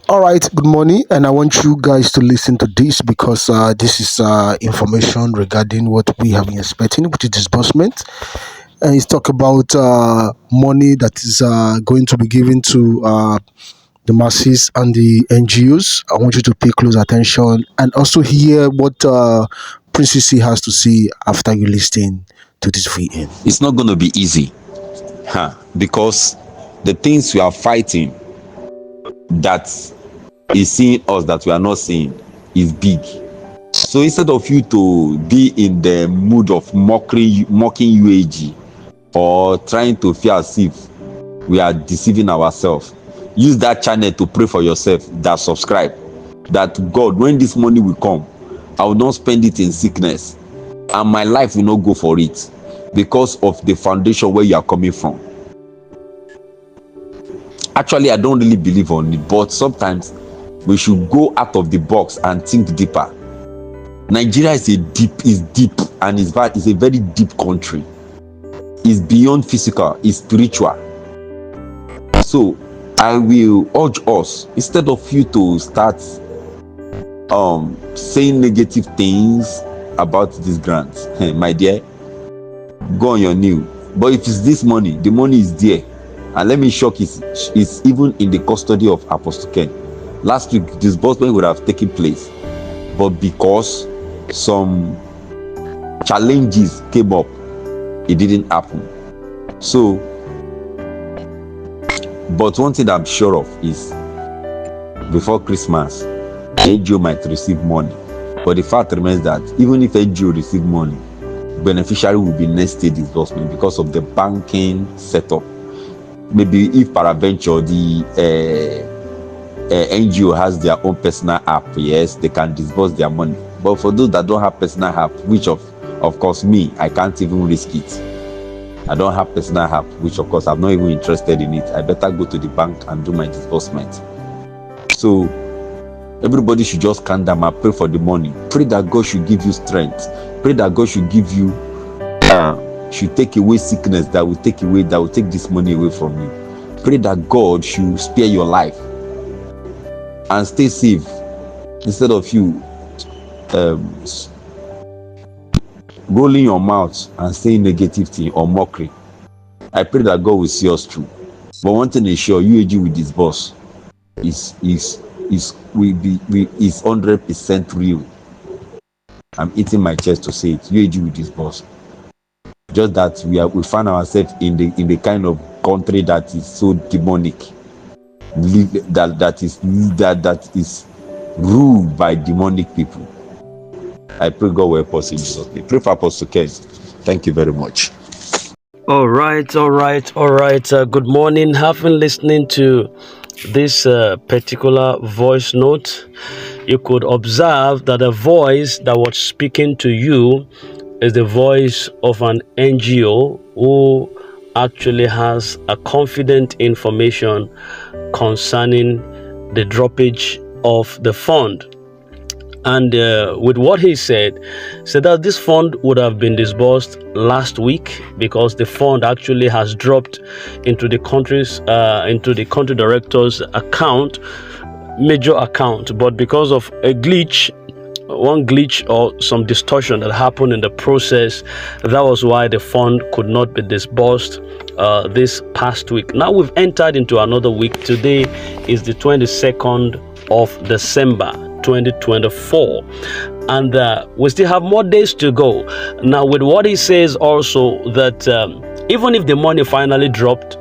All right, good morning, and I want you guys to listen to this because this is information regarding what we have been expecting with the disbursement. And it's talk about money that is going to be given to the masses and the NGOs. I want you to pay close attention and also hear what Princess C has to say after you listen to this VN. It's not going to be easy, because the things we are fighting that is seeing us that we are not seeing is big. So instead of you to be in the mood of mocking UAG or trying to feel as if we are deceiving ourselves, use that channel to pray for yourself, that subscribe, that God, when this money will come, I will not spend it in sickness and my life will not go for it because of the foundation where you are coming from. Actually, I don't really believe on it, but sometimes we should go out of the box and think deeper. Nigeria is deep and is a very deep country. It's beyond physical, it's spiritual. So I will urge us, instead of you to start saying negative things about these grants, my dear, go on your knee. But if it's this money, the money is there. And let me shock, it's even in the custody of Apostle Ken. Last week, disbursement would have taken place, but because some challenges came up, it didn't happen. So, but one thing I'm sure of is, before Christmas, NGO might receive money. But the fact remains that even if NGO receive money, beneficiary will be next day disbursement because of the banking setup. Maybe if peradventure the NGO has their own personal app, yes, they can disburse their money. But for those that don't have personal app, which of course me, I can't even risk it. I don't have personal app, which of course I'm not even interested in it. I better go to the bank and do my disbursement. So everybody should just calm down and pray for the money. Pray that God should give you strength. Pray that God should give you should take away sickness that will take this money away from you. Pray that God should spare your life and stay safe instead of you rolling your mouth and saying negative thing or mockery. I pray that God will see us through. But one thing is sure, UAG with this boss is 100% real. I'm eating my chest to say it. UAG with this boss. Just that we find ourselves in the kind of country that is so demonic, that is ruled by demonic people. I pray God will help us in Jesus' name. Pray for Apostle Ken. Thank you very much. All right. Good morning. Having listening to this particular voice note, you could observe that the voice that was speaking to you is the voice of an NGO who actually has a confident information concerning the droppage of the fund. And with what he said that this fund would have been disbursed last week because the fund actually has dropped into the country director's account, major account, but because of one glitch or some distortion that happened in the process, that was why the fund could not be disbursed this past week. Now we've entered into another week. Today is the 22nd of December 2024, and we still have more days to go. Now with what he says also that even if the money finally dropped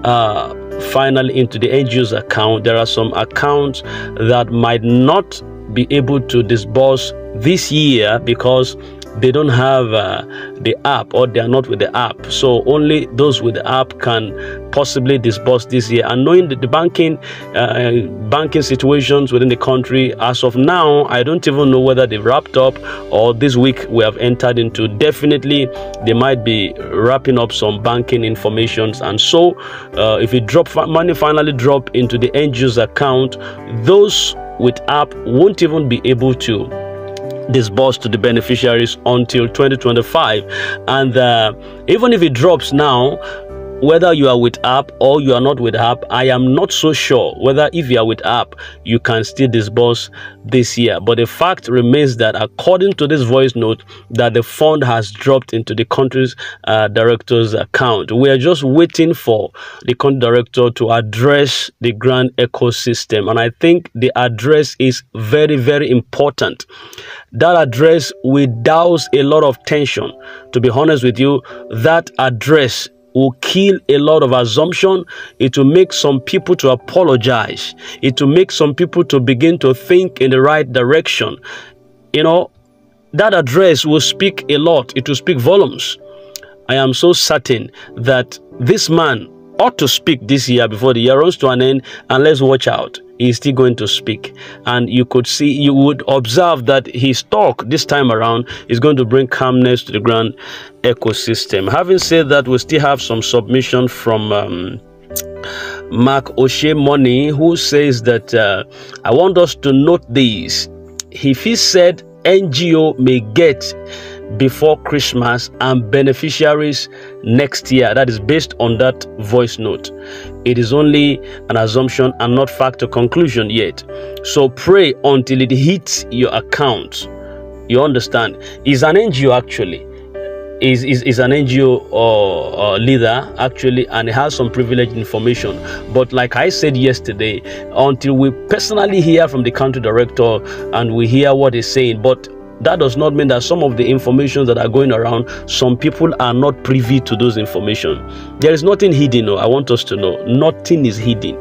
finally into the NGO's account, there are some accounts that might not be able to disburse this year because they don't have the app, or they are not with the app. So only those with the app can possibly disburse this year. And knowing the banking situations within the country as of now, I don't even know whether they've wrapped up or this week we have entered into. Definitely they might be wrapping up some banking informations, and so if money finally drop into the NGO's account, those with app won't even be able to disbursed to the beneficiaries until 2025. And even if it drops now, whether you are with app or you are not with app, I am not so sure whether if you are with app, you can still disburse this year. But the fact remains that according to this voice note, that the fund has dropped into the country's director's account. We are just waiting for the country director to address the grant ecosystem. And I think the address is very, very important. That address will douse a lot of tension. To be honest with you, that address will kill a lot of assumption. It will make some people to apologize. It will make some people to begin to think in the right direction. That address will speak a lot. It will speak volumes. I am so certain that this man ought to speak this year before the year runs to an end, and let's watch out. He's still going to speak, and you would observe that his talk this time around is going to bring calmness to the grand ecosystem. Having said that, we still have some submission from Mark O'Shea Money, who says that I want us to note this. If he said NGO may get before Christmas and beneficiaries next year, that is based on that voice note. It is only an assumption and not fact or conclusion yet. So pray until it hits your account. You understand? Is an NGO actually. Is an NGO or leader actually, and it has some privileged information. But like I said yesterday, until we personally hear from the country director and we hear what he's saying, but that does not mean that some of the information that are going around, some people are not privy to those information. There is nothing hidden. I want us to know nothing is hidden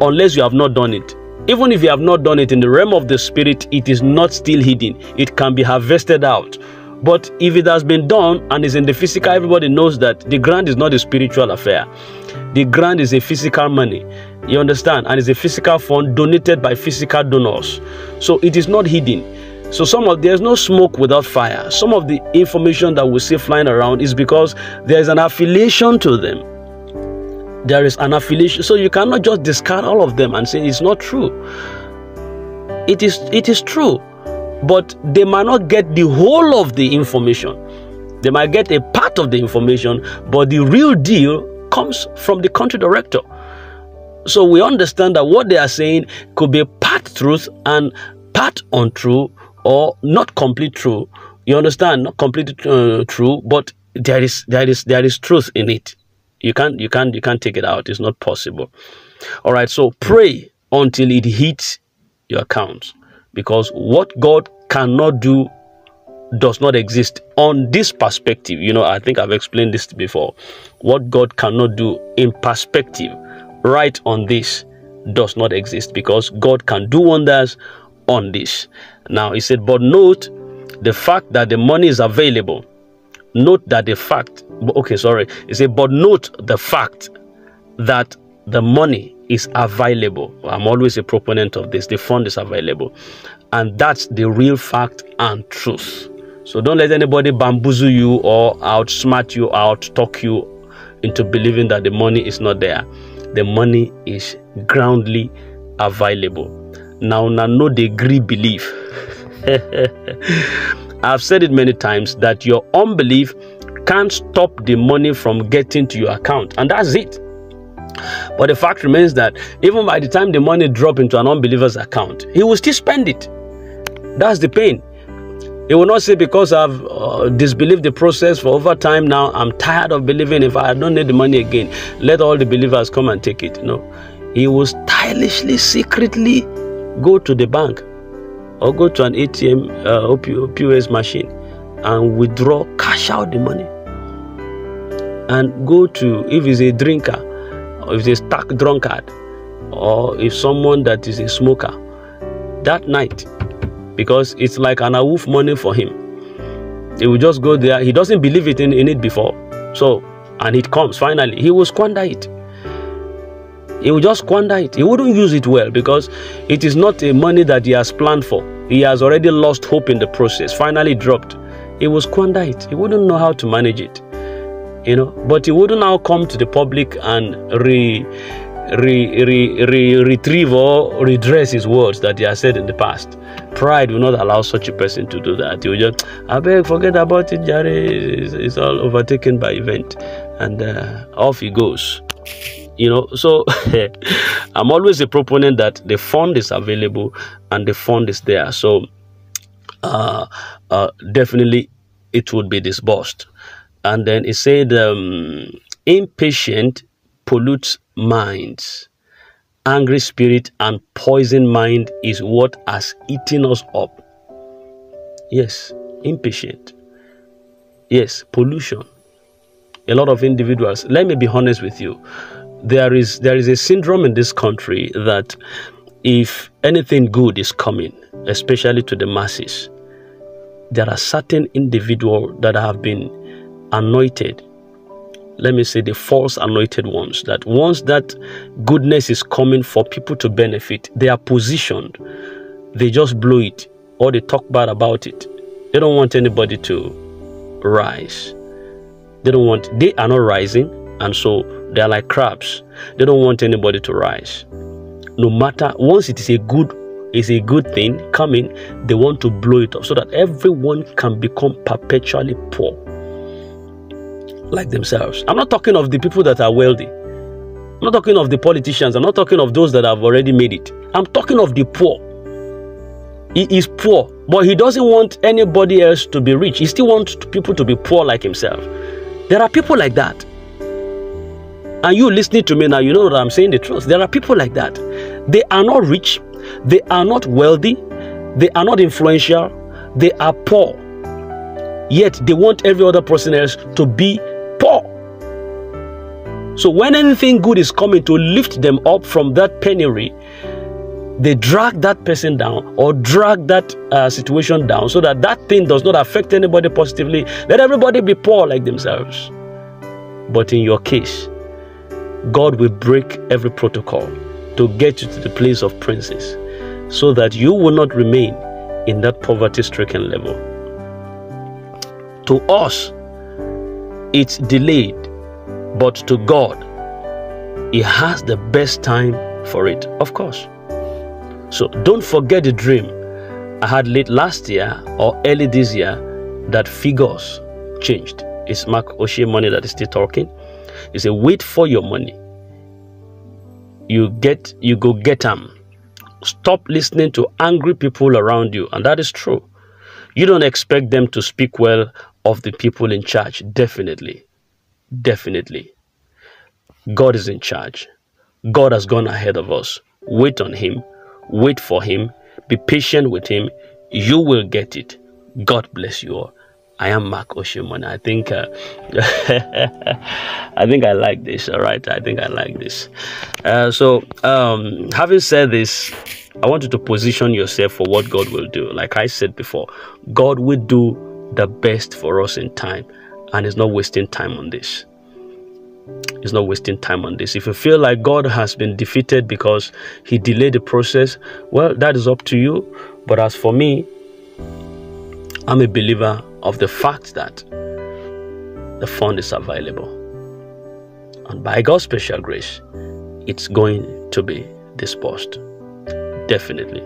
unless you have not done it. Even if you have not done it in the realm of the spirit, it is not still hidden. It can be harvested out. But if it has been done and is in the physical, everybody knows that the grant is not a spiritual affair. The grant is a physical money. You understand? And it's a physical fund donated by physical donors. So it is not hidden. So there's no smoke without fire. Some of the information that we see flying around is because there's an affiliation to them. There is an affiliation. So you cannot just discard all of them and say it's not true. It is true. But they might not get the whole of the information. They might get a part of the information, but the real deal comes from the country director. So we understand that what they are saying could be part truth and part untrue, or not complete true. You understand? Not completely true, but there is truth in it. You can't take it out. It's not possible. All right. So pray until it hits your account, because what God cannot do does not exist on this perspective. I think I've explained this before. What God cannot do in perspective, right on this, does not exist, because God can do wonders on this. Now he said, but note the fact that the money is available. Note that the fact, he said, but note the fact that the money is available. I'm always a proponent of this. The fund is available. And that's the real fact and truth. So don't let anybody bamboozle you or outsmart you, out-talk you into believing that the money is not there. The money is groundly available. Now, no degree belief. I've said it many times that your unbelief can't stop the money from getting to your account, and that's it. But the fact remains that even by the time the money drops into an unbeliever's account, he will still spend it. That's the pain. He will not say, because I've disbelieved the process for over time now, I'm tired of believing. If I don't need the money again, let all the believers come and take it. No, he will stylishly, secretly go to the bank or go to an ATM, POS machine, and withdraw, cash out the money, and go to, if he's a drinker, or if he's a stark drunkard, or if someone that is a smoker, that night, because it's like an awoof money for him. He will just go there. He doesn't believe in it before. So, and it comes finally, he will squander it. He will just squander it. He wouldn't use it well, because it is not a money that he has planned for. He has already lost hope in the process. Finally dropped. He will squander it. He wouldn't know how to manage it. But he wouldn't now come to the public and retrieve or redress his words that he has said in the past. Pride will not allow such a person to do that. He will just, I beg, forget about it, Jerry. It's all overtaken by event. and off he goes. So I'm always a proponent that the fund is available and the fund is there. So definitely it would be disbursed. And then it said, impatient pollutes minds. Angry spirit and poisoned mind is what has eaten us up. Yes, impatient. Yes, pollution. A lot of individuals. Let me be honest with you. There is a syndrome in this country that if anything good is coming, especially to the masses, there are certain individuals that have been anointed. Let me say the false anointed ones, that once that goodness is coming for people to benefit, they are positioned. They just blow it or they talk bad about it. They don't want anybody to rise. They are not rising, and so they are like crabs. They don't want anybody to rise. No matter, once it is a good thing coming, they want to blow it up so that everyone can become perpetually poor like themselves. I'm not talking of the people that are wealthy. I'm not talking of the politicians. I'm not talking of those that have already made it. I'm talking of the poor. He is poor, but he doesn't want anybody else to be rich. He still wants people to be poor like himself. There are people like that. And you listening to me now, you know that I'm saying the truth. There are people like that. They are not rich. They are not wealthy. They are not influential. They are poor. Yet they want every other person else to be poor. So when anything good is coming to lift them up from that penury, they drag that person down or drag that situation down so that that thing does not affect anybody positively. Let everybody be poor like themselves. But in your case, God will break every protocol to get you to the place of princes so that you will not remain in that poverty-stricken level. To us, it's delayed, but to God, He has the best time for it, of course. So don't forget the dream I had late last year or early this year that figures changed. It's Mark O'Shea Money that is still talking. He said, wait for your money. You go get them. Stop listening to angry people around you. And that is true. You don't expect them to speak well of the people in charge. Definitely. God is in charge. God has gone ahead of us. Wait on Him. Wait for Him. Be patient with Him. You will get it. God bless you all. I am Mark Oshimon. I think I like this. All right. I think I like this. So having said this, I want you to position yourself for what God will do. Like I said before, God will do the best for us in time, and He's not wasting time on this. He's not wasting time on this. If you feel like God has been defeated because He delayed the process, well, that is up to you. But as for me, I'm a believer of the fact that the fund is available. And by God's special grace, it's going to be disbursed. Definitely.